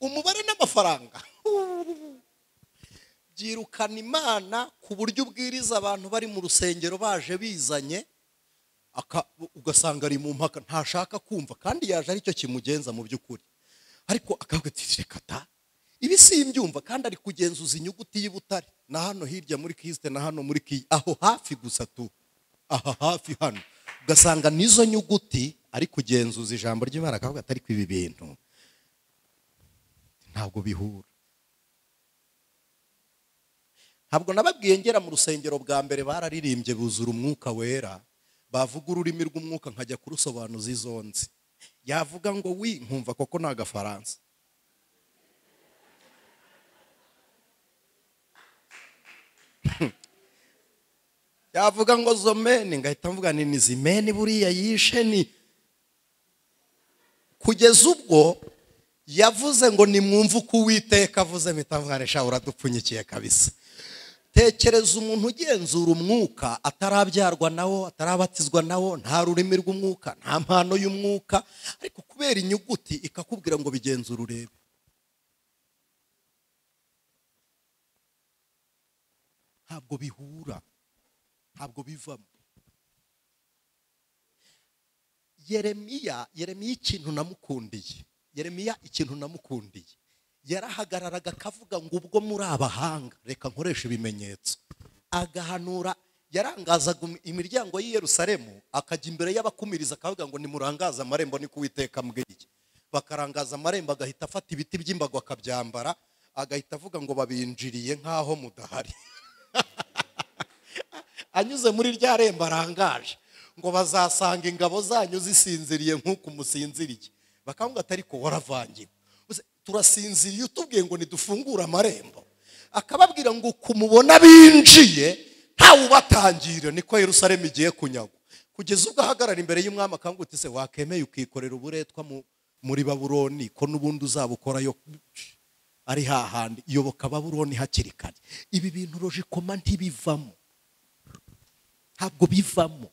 Umubare n'amafaranga byirukana Imana ku buryo ubwiriza abantu bari mu rusengero baje bizanye, ugasanga ari mu mpaka, ntashaka kumva, kandi yaje aricyo kimugenza mu by'ukuri. Ariko akavuga ati reka ta, ibi simbyumva, kandi ari kugenzuza inyuguti y'Ibutare na hano hirya muri Christo na hano muri aho hafi gusa tu, aha hafi hano, ugasanga nizo nyuguti ari kugenzuza ijambo ry'Imana. Akavuga ati ariko ibi bintu ntabwo bihura. Ntabwo nababwiye ngera mu rusengero bwa mbere bararirimbye buzura umwuka wera, bavuga ururimi rw'umwuka nkajya kurusobanuza izonzi. Yavuga ngo wi, nkumva koko ni agafaransa. yavuga ngo zo meni, ngahita mvuga ni zimeni buriya yishe ni. Kugeza ubwo yavuze ngo nimwumve uko Uwiteka avuze, mpita mvuga nesha uradupfunyikiye kabisa. Tekereza umuntu ugenzura umwuka, atarabyarwa nawo, atarabatizwa nawo, nta rurimi rw'umwuka, nta mpano y'umwuka, ariko kubera inyuguti ikakubwira ngo bigenzura urebe. Ntabwo bihura, ntabwo bivamo. Yeremiya ikintu namukundiye, ikintu namukundiye, yarahagararaga akavuga ngo ubwo muri abahanga, reka nkoresha ibimenyetso, agahanura. Yarangazaga imiryango y'i Yerusalemu, akajya imbere y'abakumiriza akavuga ngo nimurangaze amarembo, niko Uwiteka ambwiye. Bakarangaza amarembo, agahita afata ibiti by'imbago akabyambara, agahita avuga ngo babinjiriye nk'aho mudahari. Anyuze muri rya rembo arangaje ngo bazasanga ingabo zanyu zisinziriye nk'uko musinziriye. Bakavuga ati ariko waravangiwe, turasinziriye utubwiye ngo nidufungure amarembo. Akababwira ngo kumubona binjiye ntawe ubatangira, niko Yerusalemu igiye kunyagwa. Kugeza ubwo ahagarara imbere y'umwami akavuga ati se wakemeye ukikorera uburetwa muri Babuloni, ko n'ubundi uzabukorayo ari hahandi. Iyoboka Babuloni hakiri kare. Ibi bintu rojikoma ntibivamo, ntabwo bivamo.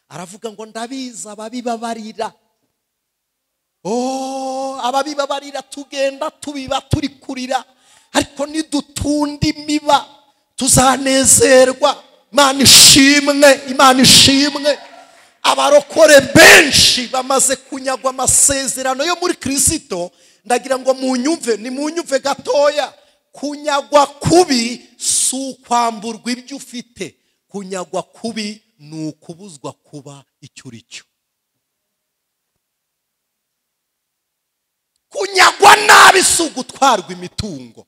Aravuga ngo ndabiza ababibabarira. Ababibabarira tugenda tubiba turi kurira, ariko nidutunda imiba tuzanezerwa. Imana ishimwe. Abarokore benshi bamaze kunyagwa amasezerano yo muri Kristo. Ndagira ngo munyumve gatoya. Kunyagwa kubi si ukwamburwa ibyo ufite. Kunyagwa kubi ni ukubuzwa kuba icyo uri cyo. Kunyagwa nabi si ugutwarwa imitungo.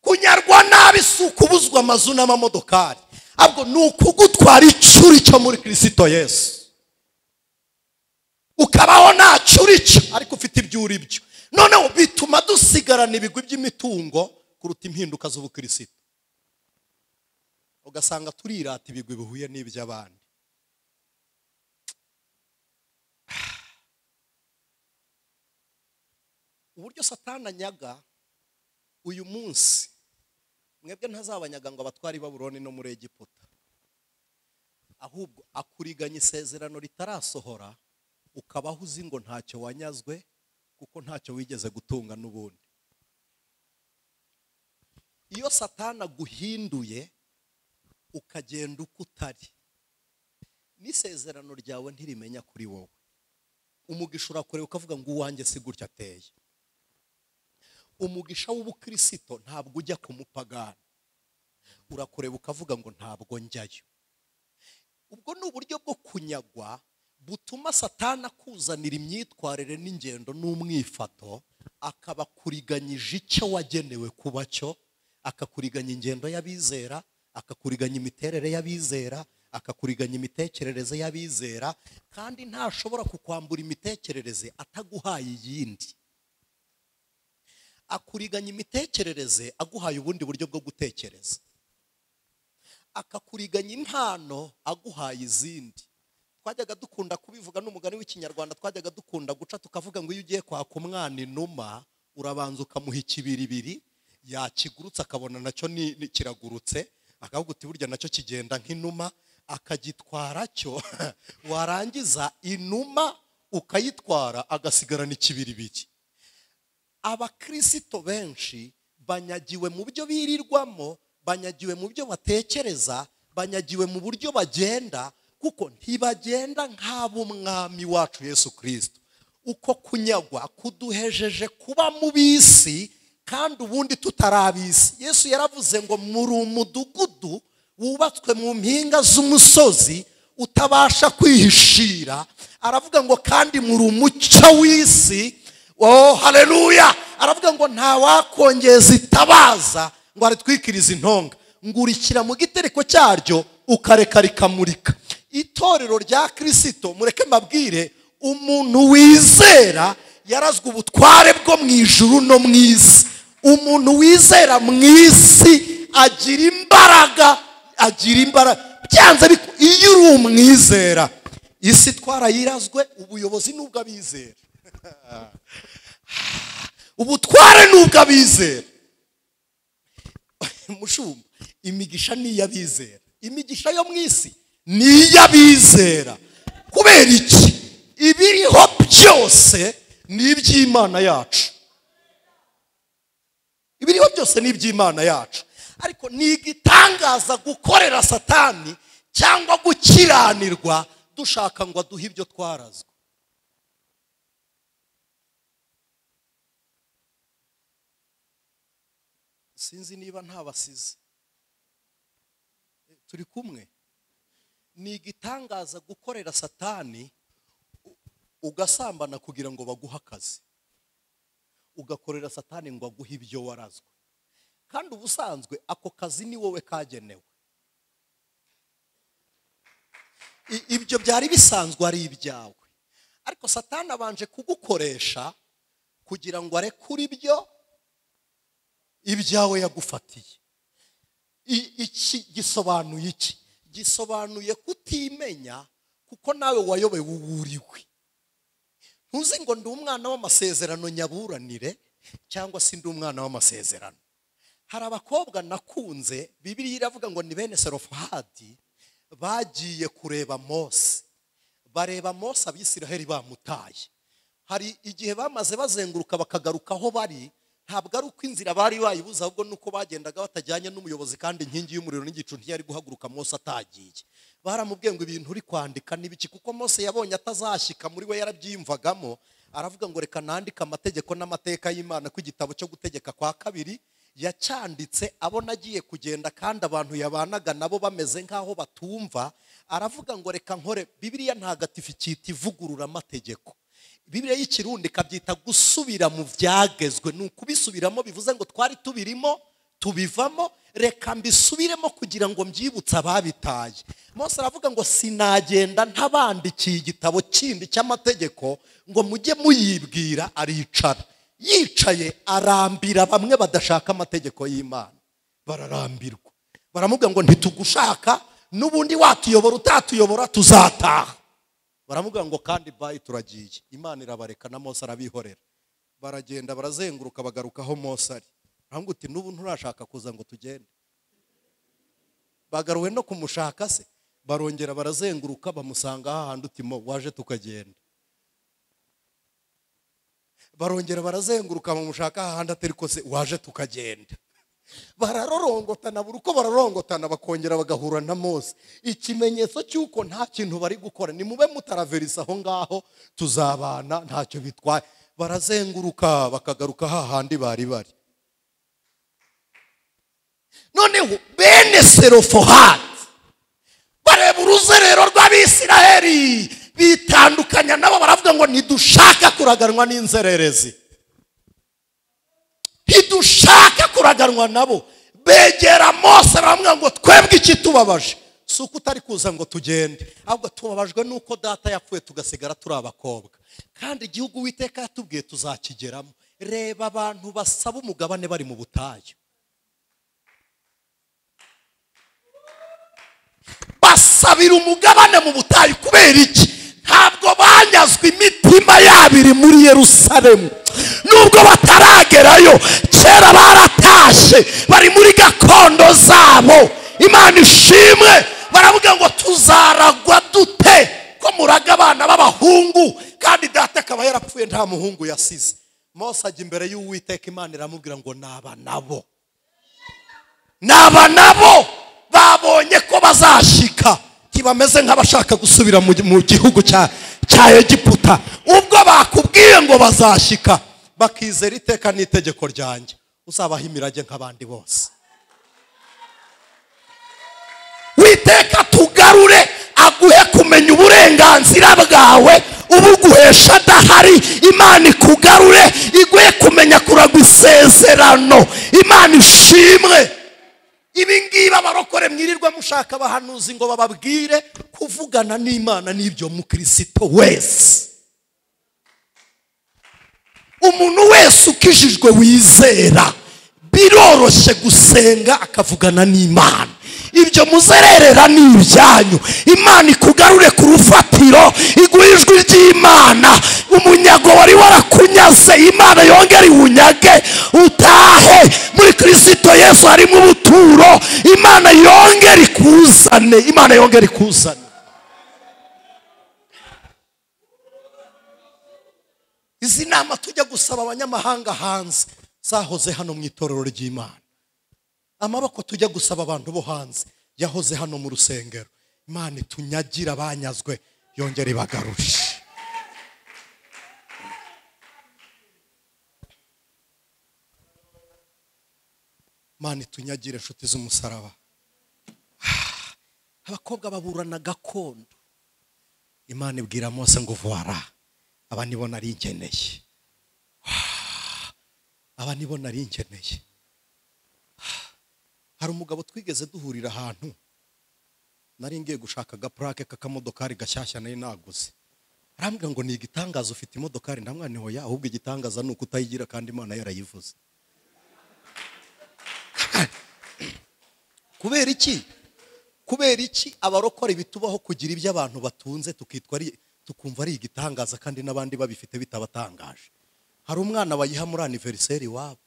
Kunyarwa nabi si ukubuzwa amazu n'amamodokari, ahubwo ni ukugutwara icyo uri cyo muri Kristo Yesu. Ukabaho ntacyo uri cyo ariko ufite ibyo uri byo. Noneho bituma dusigarana ibigwi by'imitungo kuruta impinduka z'ubukristo. Ugasanga turirata ibigwi bihuye n'iby'abandi. Uburyo Satani anyaga uyu munsi, mwebwe ntazabanyaga ngo abatwari Babuloni no muri Egiputa, ahubwo akuriganya isezerano ritarasohora, ukabaho uzi ngo ntacyo wanyazwe kuko ntacyo wigeze gutunga n'ubundi. Iyo Satani aguhinduye ukagenda uko utari, n'isezerano ryawe ntirimenya kuri wowe. Umugisha urakureba ukavuga ngo uwanjye si gutya ateye. Umugisha w'ubukristo ntabwo ujya ku mupagani, urakureba ukavuga ngo ntabwo njyayo. Ubwo ni uburyo bwo kunyagwa butuma Satani akuzanira imyitwarire n'ingendo n'umwifato, akabakuriganyije icyo wagenewe kuba cyo, akakuriganya ingendo y'abizera, akakuriganya imiterere y'abizera, akakuriganya imitekerereze y'abizera, kandi ntashobora kukwambura imitekerereze ataguhaye iyindi. Akuriganya imitekerereze aguhaye ubundi buryo bwo gutekereza, akakuriganya impano aguhaye izindi. Twajyaga dukunda kubivuga n'umugani w'ikinyarwanda, twajyaga dukunda guca tukavuga ngo iyo ugiye kwaka umwana inuma, urabanza ukamuha ikibiribiri, yakigurutse akabona nacyo kiragurutse, akavuga uti burya nacyo kigenda nk'inuma, akagitwara cyo. Warangiza inuma ukayitwara, agasigarana ikibiribiri. Abakristo benshi banyagiwe mu byo birirwamo, banyagiwe mu byo batekereza, banyagiwe mu buryo bagenda, kuko ntibagenda nk'ab'umwami wacu Yesu Kristo. Uko kunyagwa kuduhejeje kuba mu bisi kandi ubundi tutarabisi. Yesu yaravuze ngo muri umudugudu wubatswe mu mpinga z'umusozi utabasha kwihishira. Aravuga ngo kandi muri umucyo w'isi. Haleluya. Aravuga ngo nta wakongeza itabaza ngo aritwikirize intonga, ngurikira mu gitereko cyaryo ukareka rikamurika. Itorero rya Kristo, mureke mbabwire, umuntu wizera yarazwe ubutware bwo mu ijuru no mu isi. Umuntu wizera mu isi agira imbaraga, agira imbaraga byanze iyo uri umwizera isi twarayirazwe ubuyobozi nubwo abizera ubutware nubwo abizera mushumba imigisha niyo abizera imigisha yo mu isi niyo abizera kubera iki ibiriho byose ni iby'Imana yacu ibiriho byose ni iby'Imana yacu ariko ni igitangaza gukorera satani cyangwa gukiranirwa dushaka ngo aduhe ibyo twarazwe sinzi niba ntabasize turi kumwe ni igitangaza gukorera satani ugasambana kugira ngo baguhe akazi ugakorera satani ngo aguhe ibyo warazwe kandi ubusanzwe ako kazi ni wowe kagenewe ibyo byari bisanzwe ari ibyawe ariko satani abanje kugukoresha kugira ngo arekure ibyawe yagufatiye iki gisobanuye iki gisobanuye kutimenya kuko nawe wayobewe uwuriwe ntuzi ngo ndi umwana w'amasezerano nyaburanire cyangwa se ndi umwana w'amasezerano hari abakobwa nakunze Bibiliya iravuga ngo ni bene Serofahadi bagiye kureba Mose bareba Mose abisiraheli bamutaye hari igihe bamaze bazenguruka bakagaruka aho bari ntabwo ari uko inzira bari bayibuza ahubwo nuko bagendaga batajyanye n'umuyobozi kandi inkingi y'umuriro n'igicu ntiyari guhaguruka Mose atagiye baramubwiye ngo ibintu uri kwandika nibiki kuko Mose yabonye atazashyika muri we yarabyimvagamo aravuga ngo reka nandike amategeko n'amateka y'Imana ku igitabo cyo gutegeka kwa kabiri yacyanditse abona agiye kugenda kandi abantu yabanaga nabo bameze nkaho batumva aravuga ngo reka nkore Bibiliya ntagatifu cyita ivugurura amategeko Bibiliya y'ikirundi kabyita gusubira mu byagezwe n'ukubisubiramo bivuze ngo twari tubirimo tubivamo reka mbisubiremo kugira ngo mbyibutse ababitaye Mose aravuga ngo sinagenda ntabandikiye igitabo kindi cy'amategeko ngo mujye muyibwira aricara yicaye arambira bamwe badashaka amategeko y'Imana bararambirwa baramubwira ngo ntitugushaka nubundi watuyobora utatuyobora tuzataha baramubwira ngo kandi bayi turagiye Imana irabareka na Mose arabihorera baragenda barazenguruka bagaruka aho Mose ari ahangu uti nubu nturashaka kuza ngo tugende bagaruwe no kumushaka se barongera barazenguruka bamusanga hahandi utimo waje tukagenda barongera barazenguruka bamushaka hahandi atari ko se waje tukagenda bararorongotana buri uko bararongotana bakongera bagahura na Mose ikimenyetso cyuko nta kintu bari gukora ni mube mutaraverisa aho ngaho tuzabana ntacyo bitwaye barazenguruka bakagaruka hahandi bari noneho bene Serofahadi bareba uruzerero rw'Abisiraheli bitandukanya nabo baravuga ngo ntidushaka kuraganwa n'inzererezi ntidushaka kuraganwa nabo begera Mose baramubwira ngo twebwe iki tubabaje si uko utari kuza ngo tugende ahubwo tubabajwe nuko data yapfuye tugasigara turi abakobwa kandi igihugu Uwiteka yatubwiye tuzakigeramo reba abantu basaba umugabane bari mu butayu basabira umugabane mu butayu kubera iki ntabwo banyazwe imitima yabo iri muri Yerusalemu nubwo bataragerayo kera baratashye bari muri gakondo zabo Imana ishimwe baravuga ngo tuzaragwa dute ko muraga abana b'abahungu kandi data akaba yarapfuye nta muhungu yasize Mose ajya imbere y'Uwiteka Imana iramubwira ngo naba nabo babonye ko bazashika ntibameze nk'abashaka gusubira mu gihugu cya Egiputa ubwo bakubwiye ngo bazashika bakizera iteka n'itegeko ryanjye uzabaha imirage nk'abandi bose Uwiteka tugarure aguhe kumenya uburenganzira bwawe ubuguhesha adahari Imana ikugarure iguhe kumenya kuragwa isezerano Imana ishimwe ibi ngibi abarokore mwirirwa mushaka abahanuzi ngo bababwire kuvugana n'Imana n'ibyo mu Kristo wese umuntu wese ukijijwe wizera biroroshye gusenga akavugana n'Imana ibyo muzererera ni ibyanyu. Imana ikugarure ku rufatiro, iguha ijwi ry'Imana. Umunyago wari warakunyaze, Imana yongere iwunyage, utahe muri Kristo Yesu harimo ubuturo. Imana yongere ikuzane, Imana yongere ikuzane. Izi nama tujya gusaba abanyamahanga hanze zahoze hano mu itorero ry'Imana. Amaboko tujya gusaba abantu bo hanze yahoze hano mu rusengero. Imana itunyagira abanyazwe yongere ibagarushe. Imana itunyagire inshuti z'umusaraba. Abakobwa baburana gakondo. Imana ibwira Mose ngo vuara, aba nibo nari nkeneye. Aba nibo nari nkeneye. Hari umugabo twigeze duhurira ahantu, nari ngiye gushaka agaplake k'akamodokari gashyashya nari naguze. Arambwira ngo ni igitangaza ufite imodokari. Ndamwana hoya, ahubwo igitangaza nuko utayigira kandi Imana yarayivuze. Kubera iki? Kubera iki abarokora bitubaho kugira ibyo abantu batunze tukumva ari igitangaza kandi n'abandi babifite bitabatangaje? Hari umwana bayiha muri anniversaire wabo,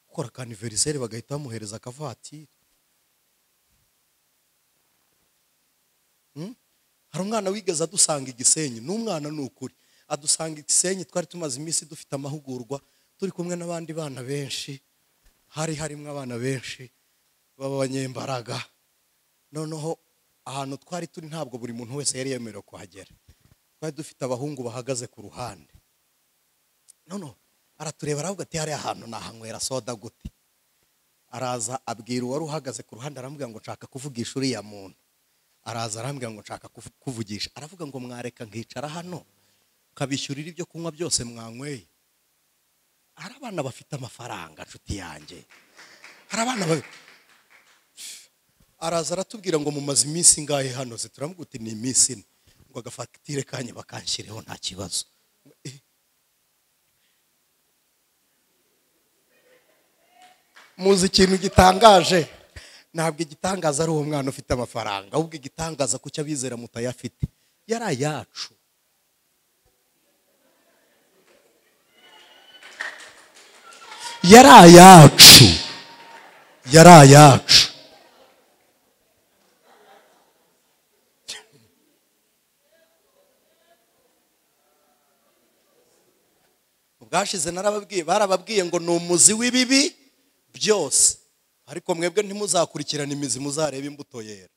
ukora ka anniversaire bagahita bamuhereza akavatiri. Hari umwana wigeze adusanga Igisenyi, n'umwana n'ukuri adusanga Igisenyi, twari tumaze iminsi dufite amahugurwa turi kumwe n'abandi bana benshi, harimo abana benshi b'abanyembaraga. Noneho ahantu twari turi ntabwo buri muntu wese yari yemerewe kuhagera, twari dufite abahungu bahagaze ku ruhande. Noneho aratureba aravuga ati hari ahantu nahanywera soda gute. Araza abwira uwari uhagaze ku ruhande, arambwira ngo nshaka kuvugisha uriya muntu. Araza arambwira ngo nshaka kuvugisha. Aravuga ngo mwareka nkicara hano kabishyurira ibyo kunywa byose mwanyweye. Hari abana bafite amafaranga nshuti yanjye, hari abana Araza aratubwira ngo mumaze iminsi ngahe hano se? Turamubwira uti ni iminsi ine. Ngo agafagitire kanye bakanshireho nta kibazo. Muzi ikintu gitangaje? Ntabwo igitangaza ari uwo mwana ufite amafaranga, ahubwo igitangaza kucyo abizera mutayafite. Yari ayacu. Yari ayacu. Yari ayacu. Ubwashize barababwiye ngo ni umuzi w'ibibi byose, ariko mwebwe ntimuzakurikirana imizi, muzareba imbuto yera.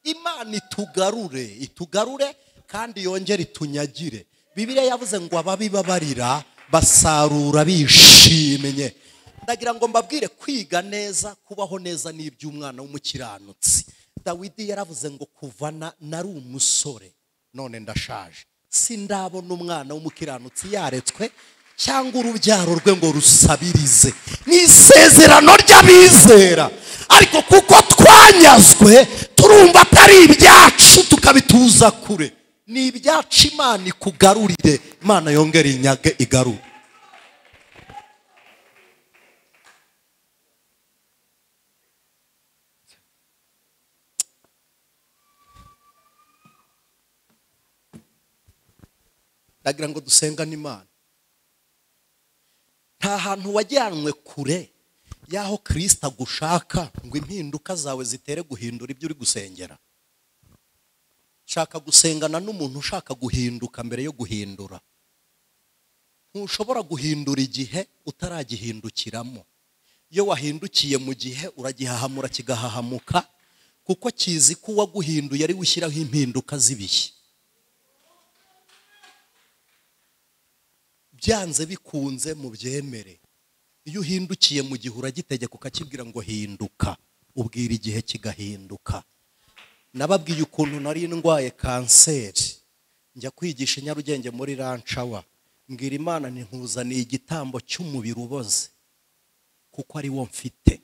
Imana itugarure kandi yongere itunyagire. Bibiliya yavuze ngo ababi babarira basarura bishimye. Ndagira ngo mbabwire kwiga neza, kubaho neza ni iby'umwana w'umukiranutsi. Dawidi yaravuze ngo kuvana nari umusore none ndashaje, sindabona umwana w'umukiranutsi yaretswe cyangwa urubyaro rwe ngo rusabirize. Ni isezerano ry'abizera, ariko kuko twanyazwe turumva atari ibyacu tukabituza kure. Ni ibyacu. Imana ikugarurire, Imana yongere inyage igarure. Ndagira ngo dusenga n'Imana. Nta hantu wajyanwe kure yaho Kristo agushaka ngo impinduka zawe zitere guhindura ibyo uri gusengera. Shaka gusengana n'umuntu ushaka guhinduka mbere yo guhindura. Ntushobora guhindura igihe utaragihindukiramo. Iyo wahindukiye mu gihe uragihahamura kigahahamuka, kuko kizi ko uwaguhinduye ari gushyiraho impinduka z'ibihe. Byanze bikunze mu byemere, iyo uhindukiye mu gihe uragitegeka ukakibwira ngo hinduka, ubwira igihe kigahinduka. Nababwiye ukuntu nari ndwaye kanseri, njya kwigisha i Nyarugenge muri Ranchawa, mbwira Imana ntihuzaniye igitambo cy'umubiri uboze kuko ari wo mfite.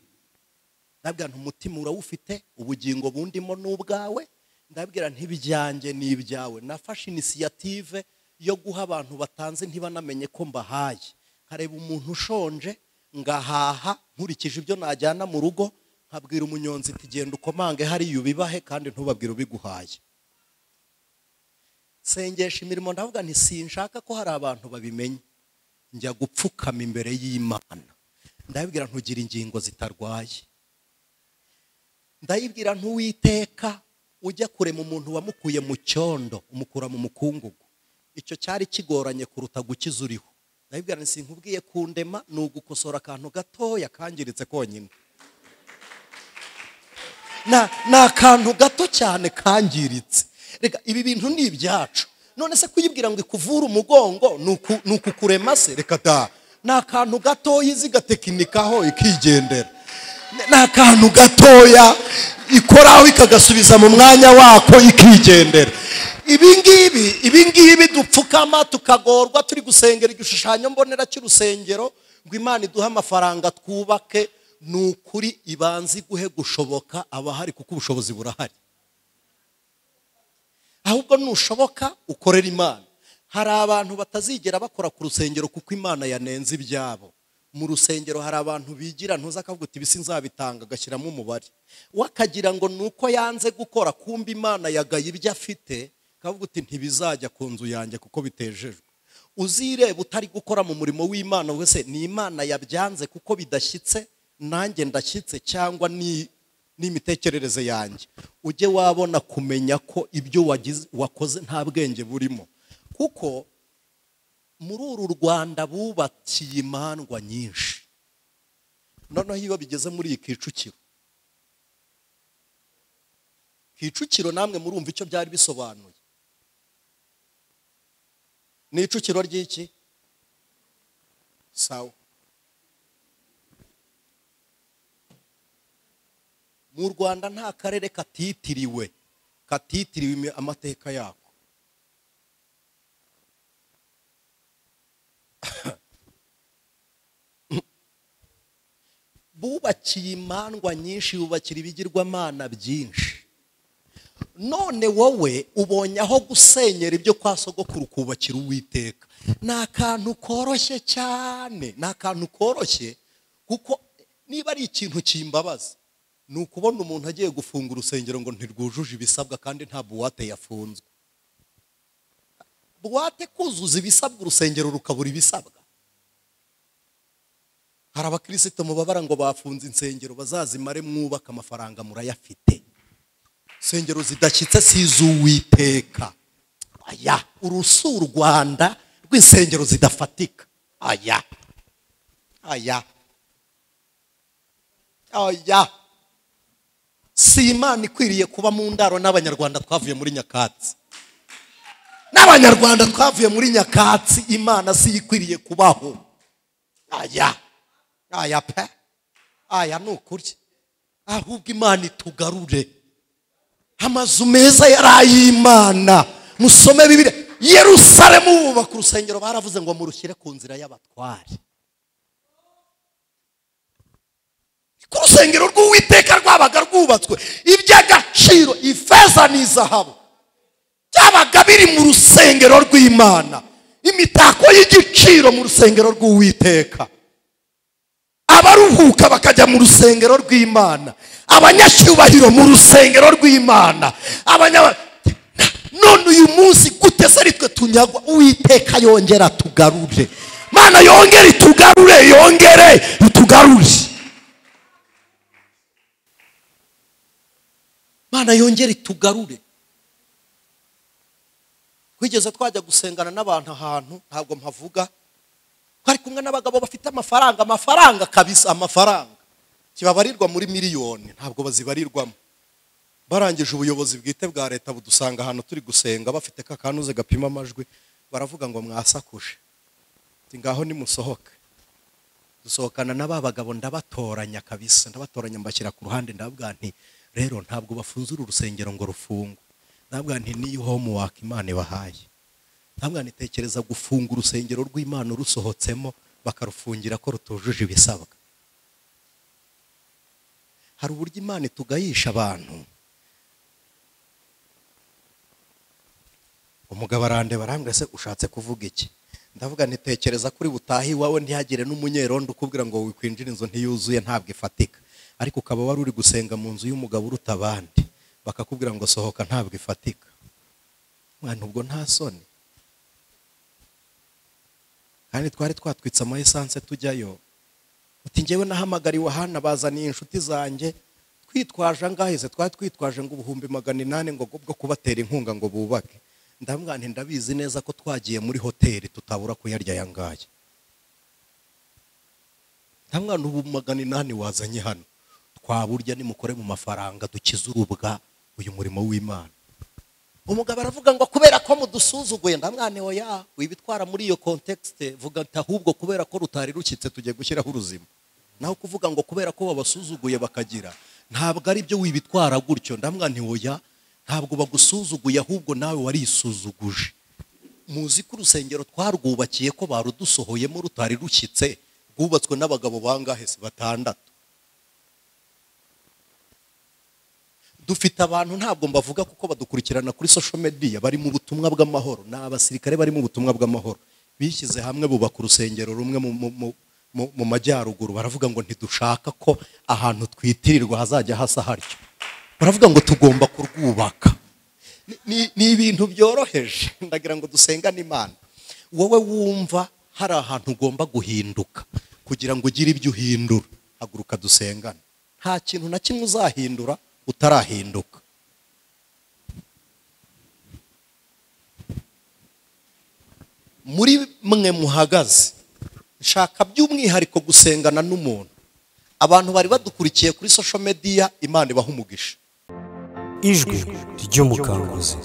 Ndabwira nti umutima urawufite, ubugingo bundimo n'ubwawe. Ndabwira ntibijyange n'ibyawe. Nafashe initiative yo guha abantu batanze ntibanamenye ko mbahaye, nkareba umuntu ushonje ngahaha nkurikije ibyo najyana mu rugo, nkabwira umunyonzi ati genda ukomange hariya ubibahe kandi ntubabwire ubiguhaye. Sengesha imirimo ndavuga nti sinshaka ko hari abantu babimenya, njya gupfukama imbere y'Imana ndabibwira ntugira ingingo zitarwaye, ndayibwira ntuwiteka ujya kurema umuntu wamukuye mu cyondo umukura mu mukungugu, icyo cyari kigoranye kuruta gukiza uriho. Ndabibwira nti sinkubwiye kundema ni ugukosora akantu gatoya kangiritse konyine, na akantu gato cyane kangiritse. Reka ibi bintu ni ibyacu, none se kuyibwira ngo ikuvura umugongo ni ukukurema se? Reka da, ni akantu gatoya izi gatekinikaho ikigendera, ni akantu gatoya ikoraho ikagasubiza mu mwanya wako ikigendera. Ibi ngibi dupfukama tukagorwa turi gusengera igishushanyo mbonera cy'urusengero ngo Imana iduhe amafaranga twubake, ni ukuri ibanze iguhe gushoboka abahari kuko ubushobozi burahari. Ahubwo nushoboka ukorera Imana. Hari abantu batazigera bakora ku rusengero kuko Imana yanenze ibyabo. Mu rusengero hari abantu bigira ntuza akavuga uti bisi nzabitanga agashyiramo umubare, wakagira ngo nuko yanze gukora kumba Imana yagaye ibyo afite, kavuga uti ntibizajya ku nzu yanjye kuko bitejejwe. Uzireba utari gukora mu murimo w'Imana wese ni Imana yabyanze kuko bidashyitse, nanjye ndashyitse cyangwa n'imitekerereze yanjye. Ujye wabona kumenya ko ibyo wakoze nta bwenge burimo, kuko muri uru Rwanda bubakiye imandwa nyinshi. Noneho iyo bigeze muri iyi Kicukiro namwe murumva icyo byari bisobanuye. Ni Icukiro ry'iki? Sawa. Mu Rwanda nta karere katitiriwe amateka yako. Bubakiye imandwa nyinshi, bubakira ibigirwamana byinshi. None wowe ubonye aho gusenyera ibyo kwa sogokuru kubakira Uwiteka. Ni akantu koroshye cyane, ni akantu koroshye, kuko niba ari ikintu kimbabaza ni ukubona umuntu agiye gufunga urusengero ngo ntirwujuje ibisabwa kandi nta buwate yafunzwe. Buwate kuzuza ibisabwa urusengero rukabura ibisabwa. Hari abakristo mubabara ngo bafunze insengero bazazimare mwubaka amafaranga murayafite. Insengero zidashyitse siz'Uwiteka. Aya urusu Rwanda rw'insengero zidafatika. Aya si Imana ikwiriye kuba mu ndaro n'Abanyarwanda twavuye muri nyakatsi. N'Abanyarwanda twavuye muri nyakatsi Imana si ikwiriye kubaho. Aya nukuri. Ahubwo Imana itugarure. Amazu meza yaray'Imana. Musome Bibiliya. Yerusalemu bubaka urusengero baravuze ngo murushyire ku nzira y'abatware. Ku rusengero rw'Uwiteka rwabaga rwubatswe iby'agaciro, ifeza n'izahabu byabaga biri mu rusengero rw'Imana. Imitako y'igiciro mu rusengero rw'Uwiteka. Abaruhuka bakajya mu rusengero rw'Imana, abanyacyubahiro mu rusengero rw'Imana. None uyu munsi gute se ari twe tunyagwa? Uwiteka yongera tugarure. Mana yongere itugarure, yongere itugarure. Mana yongere itugarure. Kwigeze twajya gusengana n'abantu ahantu, ntabwo mpavuga, twari kumwe n'abagabo bafite amafaranga kabisa, amafaranga kibabarirwa muri miliyoni, ntabwo bazibarirwamo. Barangije ubuyobozi bwite bwa leta budusanga ahantu turi gusenga, bafite kakanuze gapima amajwi, baravuga ngo mwasakuje. Ngaho nimusohoke. Dusohokana n'aba bagabo ndabatoranya kabisa, ndabatoranya mbashyira ku ruhande, ndababwira nti rero ntabwo bafunze uru rusengero ngo rufungwe. Ndababwira nti niyo homework Imana ibahaye. Ndababwira nti tekereza gufunga urusengero rw'Imana rusohotsemo bakarufungira ko rutujuje ibisabwa. Hari uburyo Imana itugayisha abantu. Umugabo arandeba arambwira se ushatse kuvuga iki? ndavuga nitekereza kuri butahi wawe ntihagire n'umunyerondo ukubwira ngo wikwinjira inzu ntiyuzuye ntabwo ifatika, ariko ukaba wari uri gusenga mu nzu y'umugabo uruta abandi bakakubwira ngo sohoka ntabwo ifatika. Mwana ubwo nta soni. Kandi twari twatwitse ama essence tujyayo, uti njyewe nahamagariwe hano bazaniye inshuti zanjye twitwaje angaheze, twari twitwaje ngo 800 ngo bwo kubatera inkunga ngo bubake. Ndambwa nti ndabizi neza ko twagiye muri hoteli tutabura kuyarya yangaye. Ndambwa n'ubu 800 wazanye hano twaburya nimukore mu mafaranga dukiza urubwa uyu murimo w'Imana. Umugabo aravuga ngo kubera ko mudusuzuguye, ndamwane oya wibitwara muri iyo context, vuga ati ahubwo kubera ko rutari rukitse tujye gushyiraho uruzima. Naho kuvuga ngo kubera ko babasuzuguye bakagira, ntabwo ari byo wibitwara gutyo. Ndamwane oya, ntabwo bagusuzuguye ahubwo nawe warisuzuguje. Muzi ko urusengero twarwubakiye ko barudusohoyemo rutari rukitse, rwubatswe n'abagabo bangahe? 6. Dufite abantu ntabwo mbavuga kuko badukurikirana kuri social media bari mu butumwa bw'amahoro, n'abasirikare bari mu butumwa bw'amahoro, bishyize hamwe bubaka urusengero rumwe mu majyaruguru. Baravuga ngo ntidushaka ko ahantu twitirirwa hazajya hasa haryo, baravuga ngo tugomba kurwubaka. Ni ibintu byoroheje, ndagira ngo dusengane Imana. Wowe wumva hari ahantu ugomba guhinduka kugira ngo ugire ibyo uhindura, haguruka dusengane. Nta kintu na kimwe uzahindura utarahinduka. Muri mwe muhagaze, nshaka by'umwihariko gusengana n'umuntu. Abantu bari badukurikiye kuri social media, Imana ibaha umugisha. Ijwi ry'Umukanguzi.